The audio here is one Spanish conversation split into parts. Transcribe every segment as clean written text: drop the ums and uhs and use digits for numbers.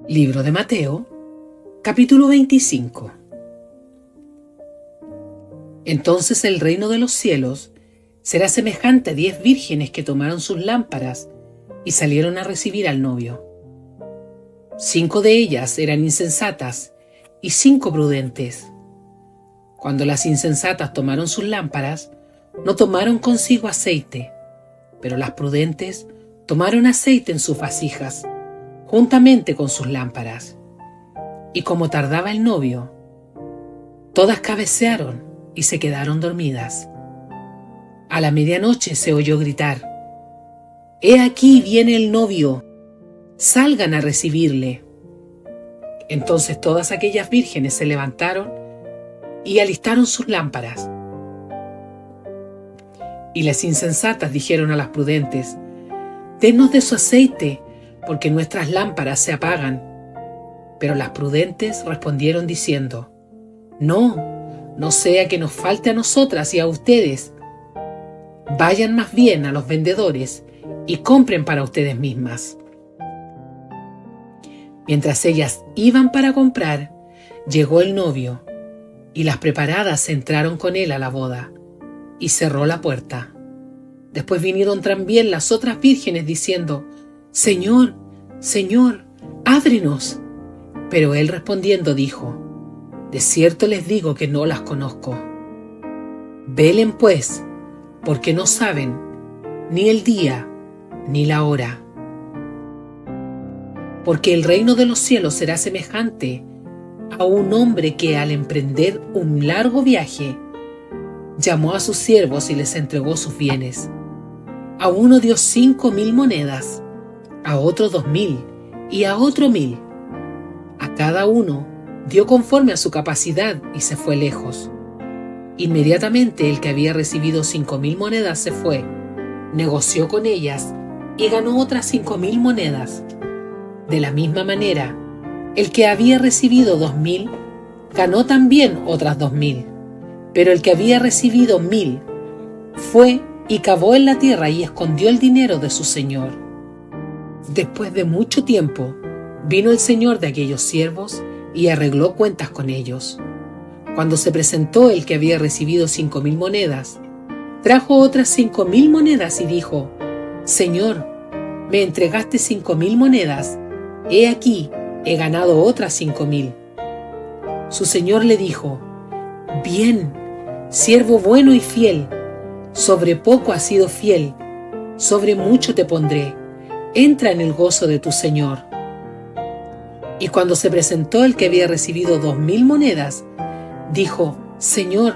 Libro de Mateo, capítulo 25. Entonces el reino de los cielos será semejante a 10 vírgenes que tomaron sus lámparas y salieron a recibir al novio. 5 de ellas eran insensatas y 5 prudentes. Cuando las insensatas tomaron sus lámparas, no tomaron consigo aceite, pero las prudentes tomaron aceite en sus vasijas, juntamente con sus lámparas. Y como tardaba el novio, todas cabecearon y se quedaron dormidas. A la medianoche se oyó gritar: «He aquí viene el novio, salgan a recibirle». Entonces todas aquellas vírgenes se levantaron y alistaron sus lámparas. Y las insensatas dijeron a las prudentes: «Denos de su aceite, porque nuestras lámparas se apagan». Pero las prudentes respondieron diciendo: No sea que nos falte a nosotras y a ustedes. Vayan más bien a los vendedores y compren para ustedes mismas. Mientras ellas iban para comprar, llegó el novio, y las preparadas entraron con él a la boda, y cerró la puerta. Después vinieron también las otras vírgenes diciendo: «Señor, Señor, ábrenos». Pero él respondiendo dijo: «De cierto les digo que no las conozco. Velen pues, porque no saben ni el día ni la hora. Porque el reino de los cielos será semejante a un hombre que, al emprender un largo viaje, llamó a sus siervos y les entregó sus bienes. A uno dio 5,000 monedas, a otro 2,000 y a otro 1,000. A cada uno dio conforme a su capacidad y se fue lejos. Inmediatamente el que había recibido 5,000 monedas se fue, negoció con ellas y ganó otras 5,000 monedas. De la misma manera, el que había recibido 2,000 ganó también otras 2,000. Pero el que había recibido 1,000 fue y cavó en la tierra y escondió el dinero de su señor. Después de mucho tiempo, vino el señor de aquellos siervos y arregló cuentas con ellos. Cuando se presentó el que había recibido 5,000 monedas, trajo otras 5,000 monedas y dijo: «Señor, me entregaste 5,000 monedas, he aquí, he ganado otras 5,000». Su señor le dijo: «Bien, siervo bueno y fiel, sobre poco has sido fiel, sobre mucho te pondré, entra en el gozo de tu señor». Y cuando se presentó el que había recibido 2,000 monedas, dijo: «Señor,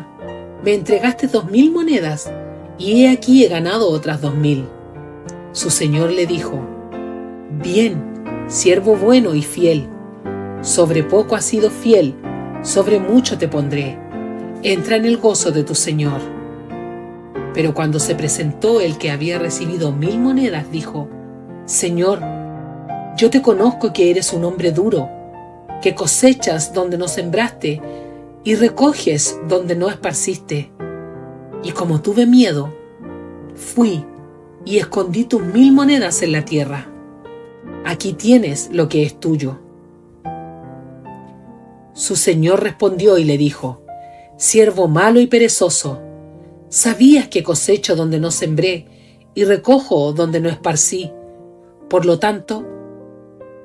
me entregaste 2,000 monedas, y he aquí he ganado otras 2,000». Su señor le dijo: «Bien, siervo bueno y fiel, sobre poco has sido fiel, sobre mucho te pondré, entra en el gozo de tu señor». Pero cuando se presentó el que había recibido 1,000 monedas, dijo: «Señor, yo te conozco que eres un hombre duro, que cosechas donde no sembraste y recoges donde no esparciste. Y como tuve miedo, fui y escondí tus 1,000 monedas en la tierra. Aquí tienes lo que es tuyo». Su señor respondió y le dijo: «Siervo malo y perezoso, sabías que cosecho donde no sembré y recojo donde no esparcí. Por lo tanto,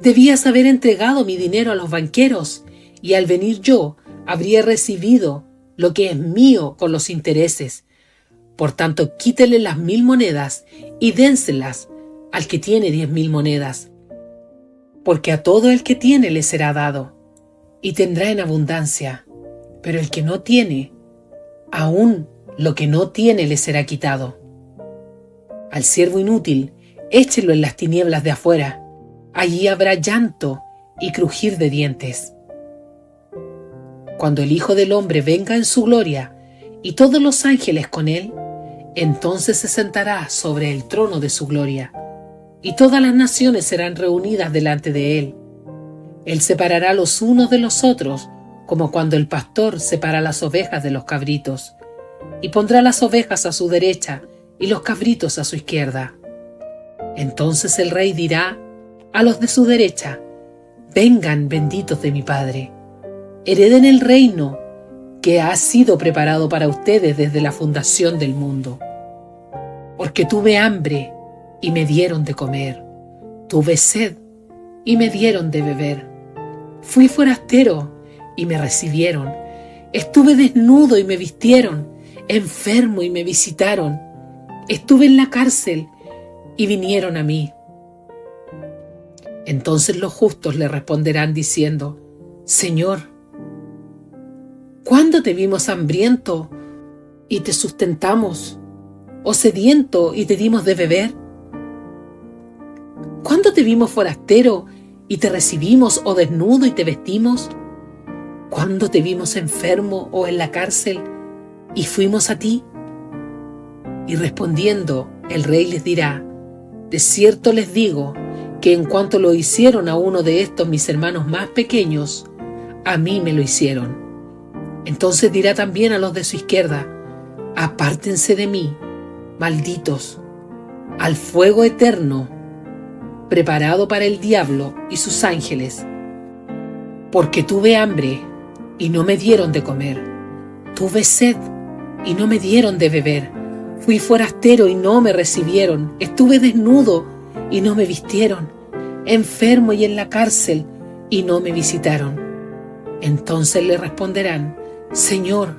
debías haber entregado mi dinero a los banqueros, y al venir yo habría recibido lo que es mío con los intereses. Por tanto, quítele las 1,000 monedas y dénselas al que tiene 10,000 monedas. Porque a todo el que tiene le será dado, y tendrá en abundancia. Pero el que no tiene, aún lo que no tiene le será quitado. Al siervo inútil, échelo en las tinieblas de afuera. Allí habrá llanto y crujir de dientes. Cuando el Hijo del Hombre venga en su gloria y todos los ángeles con él, entonces se sentará sobre el trono de su gloria, y todas las naciones serán reunidas delante de él. Él separará los unos de los otros, como cuando el pastor separa las ovejas de los cabritos, y pondrá las ovejas a su derecha y los cabritos a su izquierda. Entonces el rey dirá a los de su derecha: Vengan, benditos de mi Padre, hereden el reino que ha sido preparado para ustedes desde la fundación del mundo. Porque tuve hambre y me dieron de comer, tuve sed y me dieron de beber, fui forastero y me recibieron, estuve desnudo y me vistieron, enfermo y me visitaron, estuve en la cárcel y vinieron a mí. Entonces los justos le responderán diciendo: Señor, ¿cuándo te vimos hambriento y te sustentamos, o sediento y te dimos de beber? ¿Cuándo te vimos forastero y te recibimos, o desnudo y te vestimos? ¿Cuándo te vimos enfermo o en la cárcel y fuimos a ti? Y respondiendo, el rey les dirá: de cierto les digo que en cuanto lo hicieron a uno de estos mis hermanos más pequeños, a mí me lo hicieron. Entonces dirá también a los de su izquierda: apártense de mí, malditos, al fuego eterno, preparado para el diablo y sus ángeles. Porque tuve hambre y no me dieron de comer, tuve sed y no me dieron de beber, fui forastero y no me recibieron, estuve desnudo y no me vistieron, enfermo y en la cárcel y no me visitaron. Entonces le responderán: Señor,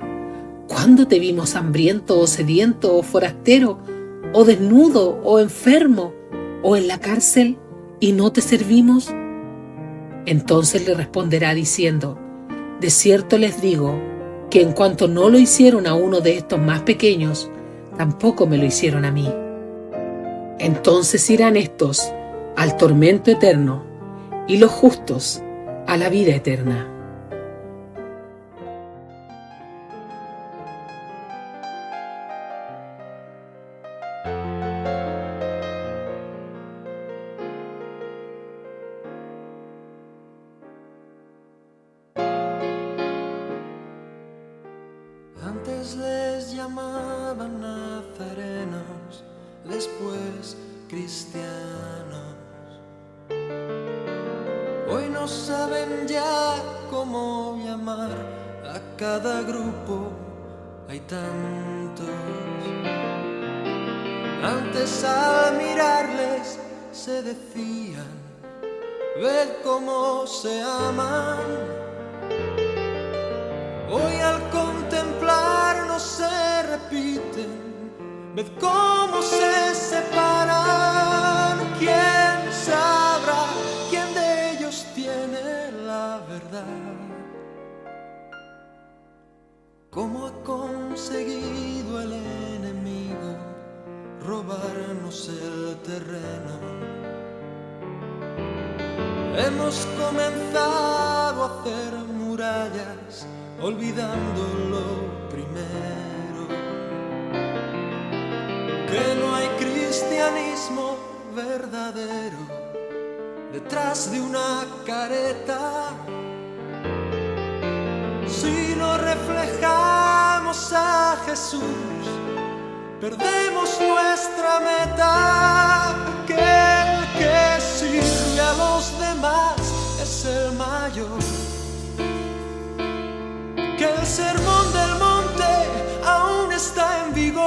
¿cuándo te vimos hambriento o sediento o forastero o desnudo o enfermo o en la cárcel y no te servimos? Entonces le responderá diciendo: de cierto les digo que en cuanto no lo hicieron a uno de estos más pequeños, tampoco me lo hicieron a mí. Entonces irán estos al tormento eterno y los justos a la vida eterna. Antes les llamaban nazarenos, después cristianos. Hoy no saben ya cómo llamar a cada grupo, hay tantos. Antes al mirarles se decían: ved cómo se aman. Hoy al contemplarnos se repiten, ved cómo se separan. ¿Quién sabrá quién de ellos tiene la verdad? ¿Cómo ha conseguido el enemigo robarnos el terreno? Hemos comenzado a hacer murallas olvidando lo primero, que no hay cristianismo verdadero detrás de una careta. Si no reflejamos a Jesús, perdemos nuestra meta. Aquel que sirve a los demás es el mayor. Que el sermón del monte aún está en vigor,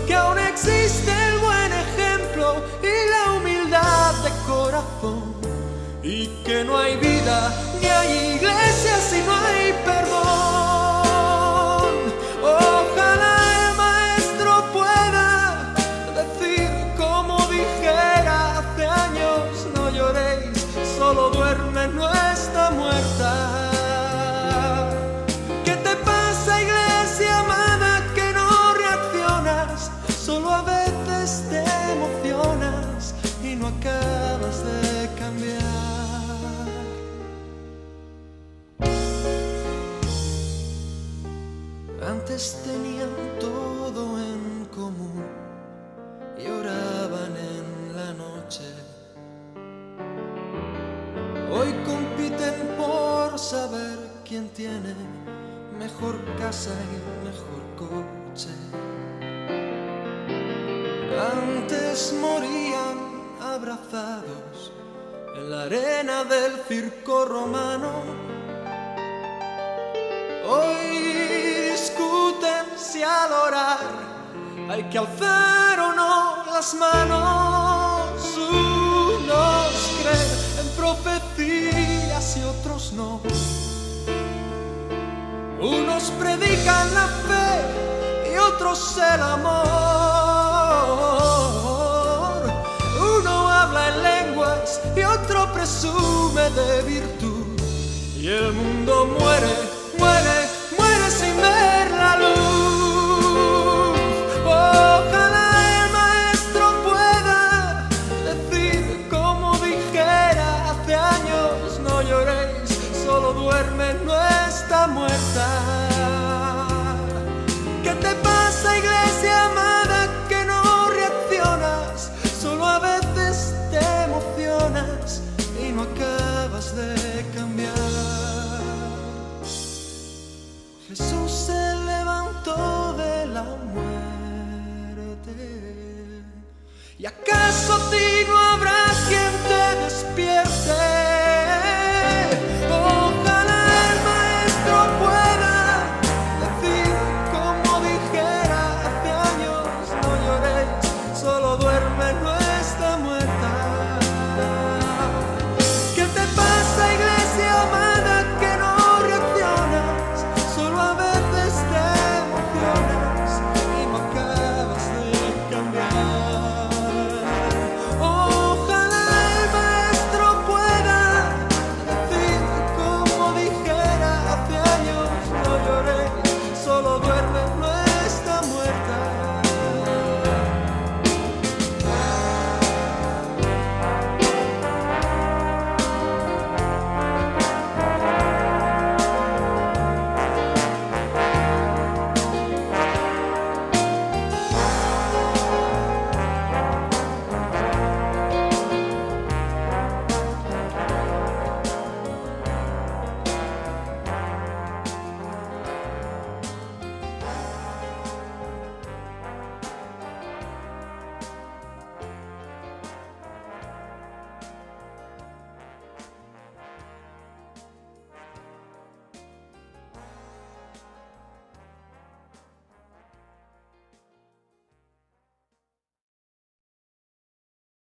que aún existe el buen ejemplo y la humildad de corazón, y que no hay vida ni hay iglesia si no hay perdón. Ojalá el maestro pueda decir como dijera hace años: no lloréis, solo duerme, no está muerta. Acabas de cambiar. Antes tenían todo en común y oraban en la noche. Hoy compiten por saber quién tiene mejor casa y mejor coche. Antes morían abrazados la arena del circo romano. Hoy discuten si al orar hay que alzar o no las manos. Unos creen en profecías y otros no. Unos predican la fe y otros el amor. Uno habla en lenguas y otro presume de virtud. Y el mundo muere, muere, muere sin ver la luz. Ojalá el maestro pueda decir como dijera hace años: no lloréis, solo duerme, no está muerta. ¿Qué te pasa, iglesia amada, que no reaccionas? Solo a veces te emocionas y no acabas de cambiar. Jesús se levantó de la muerte. ¿Y acaso a ti no